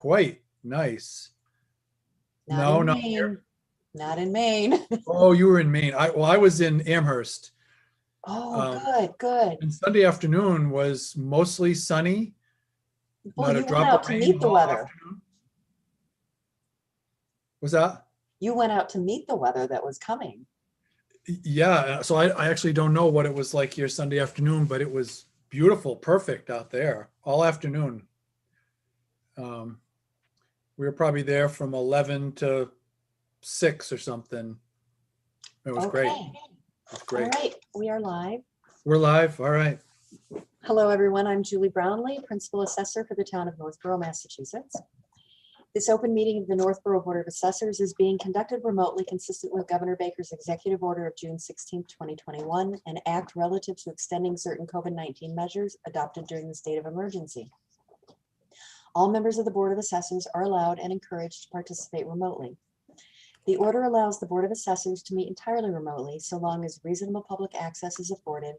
quite nice. Not No, in not Maine. here. Not in Maine. Oh, you were in Maine. I was in Amherst. Oh, Um, good, good. and Sunday afternoon was mostly sunny, Well, not a you went drop out of to rain meet the all weather. afternoon. Was that? You went out to meet the weather that was coming. Yeah. So I actually don't know what it was like here Sunday afternoon, but it was beautiful, perfect out there all afternoon. We were probably there from 11 to 6 or something. It was great. Okay. It was All great. right, we are live. We're live. All right. Hello, everyone. I'm Julie Brownlee, Principal Assessor for the town of Northborough, Massachusetts. This open meeting of the Northborough Board of Assessors is being conducted remotely consistent with Governor Baker's executive order of June 16, 2021, an act relative to extending certain COVID-19 measures adopted during the state of emergency. All members of the Board of Assessors are allowed and encouraged to participate remotely. The order allows the Board of Assessors to meet entirely remotely so long as reasonable public access is afforded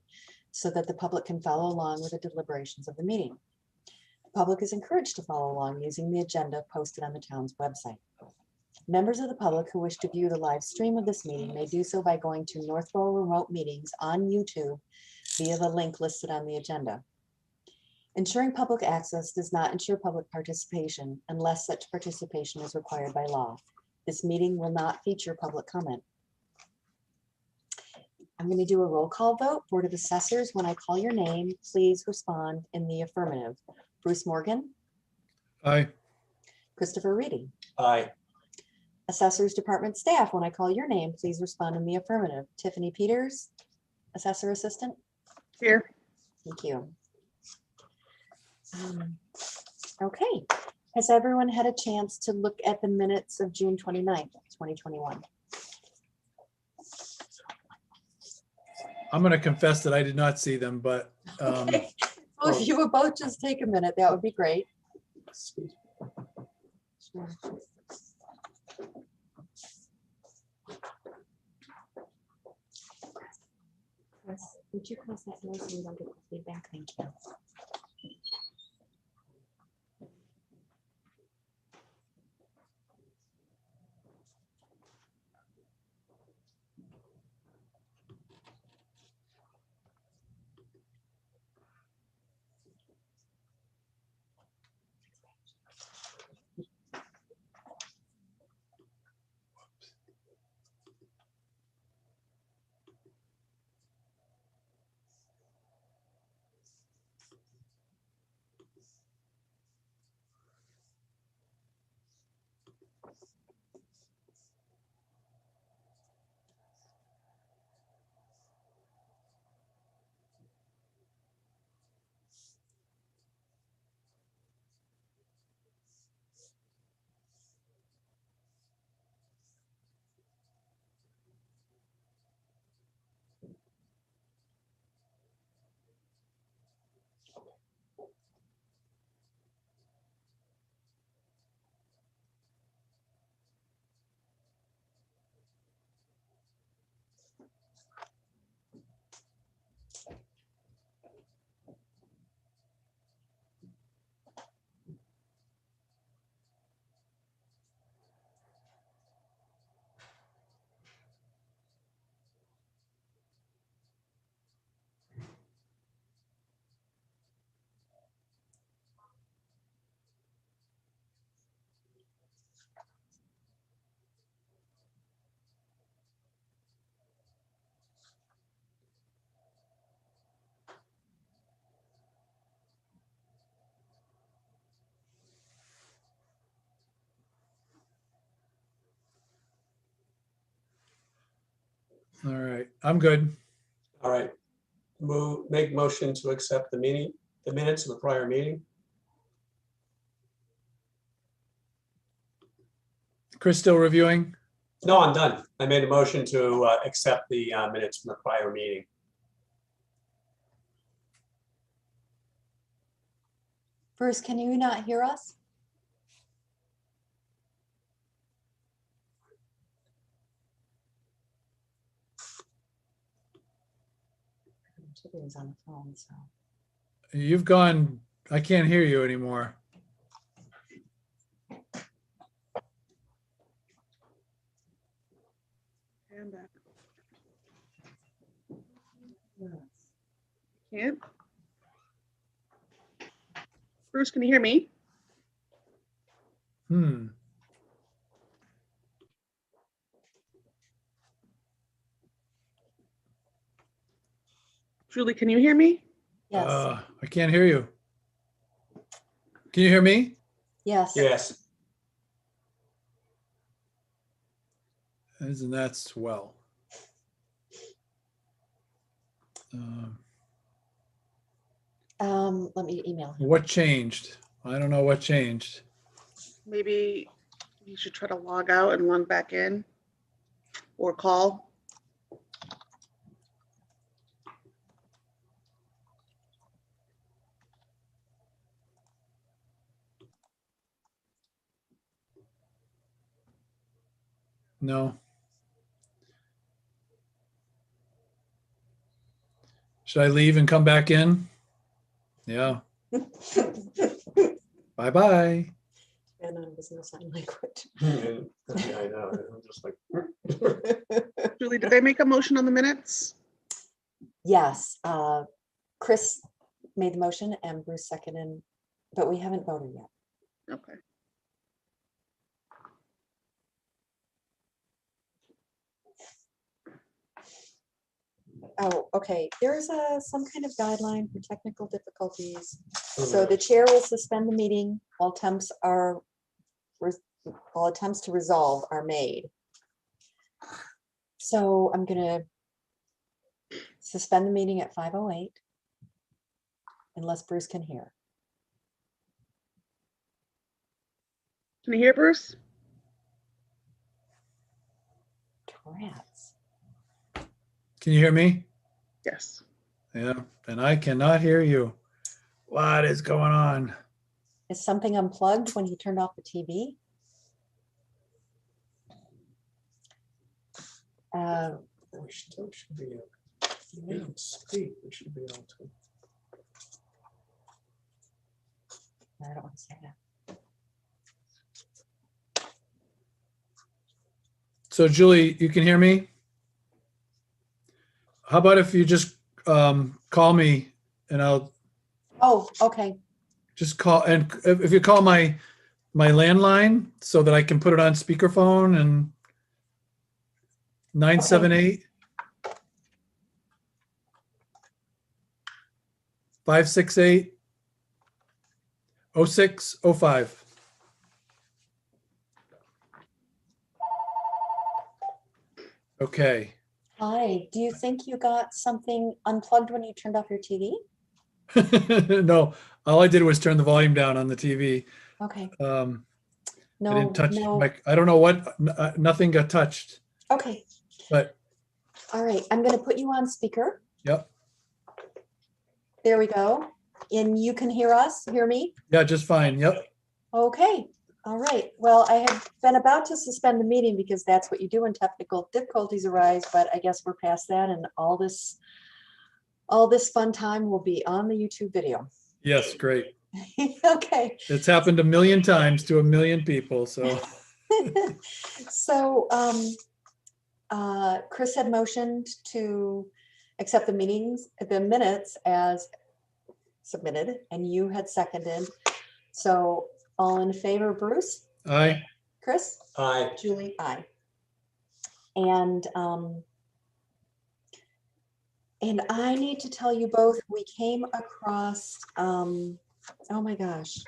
so that the public can follow along with the deliberations of the meeting. The public is encouraged to follow along using the agenda posted on the town's website. Members of the public who wish to view the live stream of this meeting may do so by going to Northborough Remote Meetings on YouTube via the link listed on the agenda. Ensuring public access does not ensure public participation unless such participation is required by law. This meeting will not feature public comment. I'm going to do a roll call vote. Board of Assessors, when I call your name, please respond in the affirmative. Bruce Morgan, Aye. Christopher Reedy. Aye. Assessors Department staff, when I call your name, please respond in the affirmative. Tiffany Peters, Assessor Assistant. Here. Thank you. Okay, has everyone had a chance to look at the minutes of June 29th, 2021? I'm going to confess that I did not see them, but Okay. Well, if you would both just take a minute, that would be great. Sure. Chris, would you close that door so we don't get the feedback? Thank you. all right. I'm good. All right. Make motion to accept the minutes of the prior meeting. Chris still reviewing? No, I'm done. I made a motion to accept the minutes from the prior meeting. Bruce, can you not hear us? He was on the phone, so. You've gone, I can't hear you anymore. Can't. Bruce, can you hear me? Julie, can you hear me? Yes, I can't hear you. Can you hear me? yes. Yes. Isn't that swell? Um, Let me email him. What changed? I don't know what changed. Maybe you should try to log out and log back in or call. No. Should I leave and come back in? Yeah. Bye-bye. And I was in a sign language. Yeah, I know. I'm just like. Julie, did they make a motion on the minutes? Yes, Chris made the motion and Bruce seconded, but we haven't voted yet. Okay. Oh, okay, there is some kind of guideline for technical difficulties. So the chair will suspend the meeting while attempts to resolve are made. So I'm gonna suspend the meeting at 5:08 unless Bruce can hear. Can you hear Bruce? Rats. Can you hear me? Yes. Yeah, and I cannot hear you. What is going on? Is something unplugged when he turned off the TV? We still should be able to speak. We should be able to. I don't want to say that. So Julie, you can hear me? How about if you just call me and I'll Oh, okay. just call, and if you call my landline so that I can put it on speakerphone, and 978 568 0605. Okay. Hi, do you think you got something unplugged when you turned off your TV? No, all I did was turn the volume down on the TV. Okay, I no, didn't touch no. I don't know what, nothing got touched, Okay, but all right, I'm gonna put you on speaker. yep. There we go. And you can hear me? Yeah, just fine. Yep. Okay, all right. Well, I had been about to suspend the meeting because that's what you do when technical difficulties arise, but I guess we're past that, and all this fun time will be on the YouTube video. Yes, great. Okay. It's happened a million times to a million people, so. So Chris had motioned to accept the minutes as submitted, and you had seconded. So all in favor, Bruce? Aye. Chris? Aye. Julie? Aye. And I need to tell you both, we came across, oh my gosh.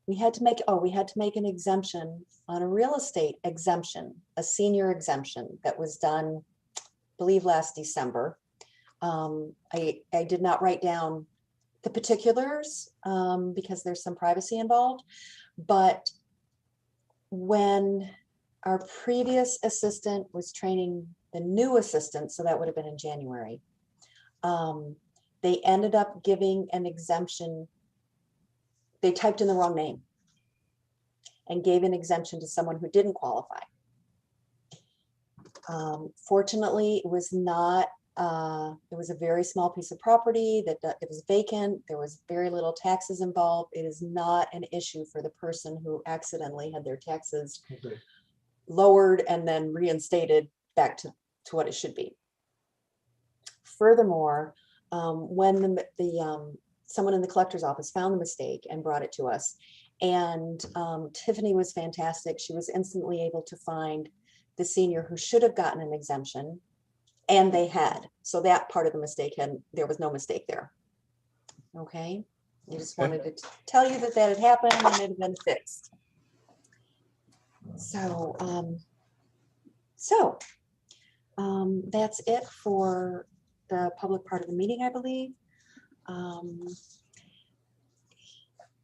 We had to make an exemption on a real estate exemption, a senior exemption that was done, I believe last December. I did not write down the particulars because there's some privacy involved, but when our previous assistant was training the new assistant, so that would have been in January, they ended up giving an exemption. They typed in the wrong name and gave an exemption to someone who didn't qualify. Fortunately, it was not, it was a very small piece of property that it was vacant. There was very little taxes involved. It is not an issue for the person who accidentally had their taxes Okay. lowered and then reinstated back to what it should be. Furthermore, when someone in the collector's office found the mistake and brought it to us, and Tiffany was fantastic. She was instantly able to find the senior who should have gotten an exemption, and they had. So that part of the mistake there was no mistake there. Okay, I just Okay. wanted to tell you that had happened and it had been fixed. So, that's it for the public part of the meeting, I believe.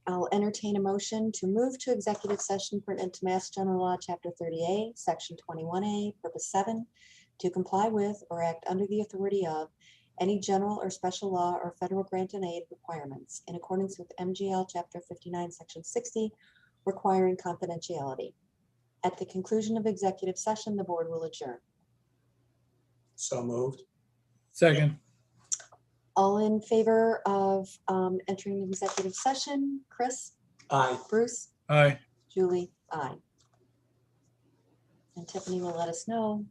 I'll entertain a motion to move to executive session pursuant to Mass General Law, Chapter 30A, Section 21A, Purpose 7, to comply with or act under the authority of any general or special law or federal grant and aid requirements in accordance with MGL Chapter 59, Section 60, requiring confidentiality. At the conclusion of executive session, the board will adjourn. So moved. Second. All in favor of entering executive session? Chris? Aye. Bruce? Aye. Julie? Aye. And Tiffany will let us know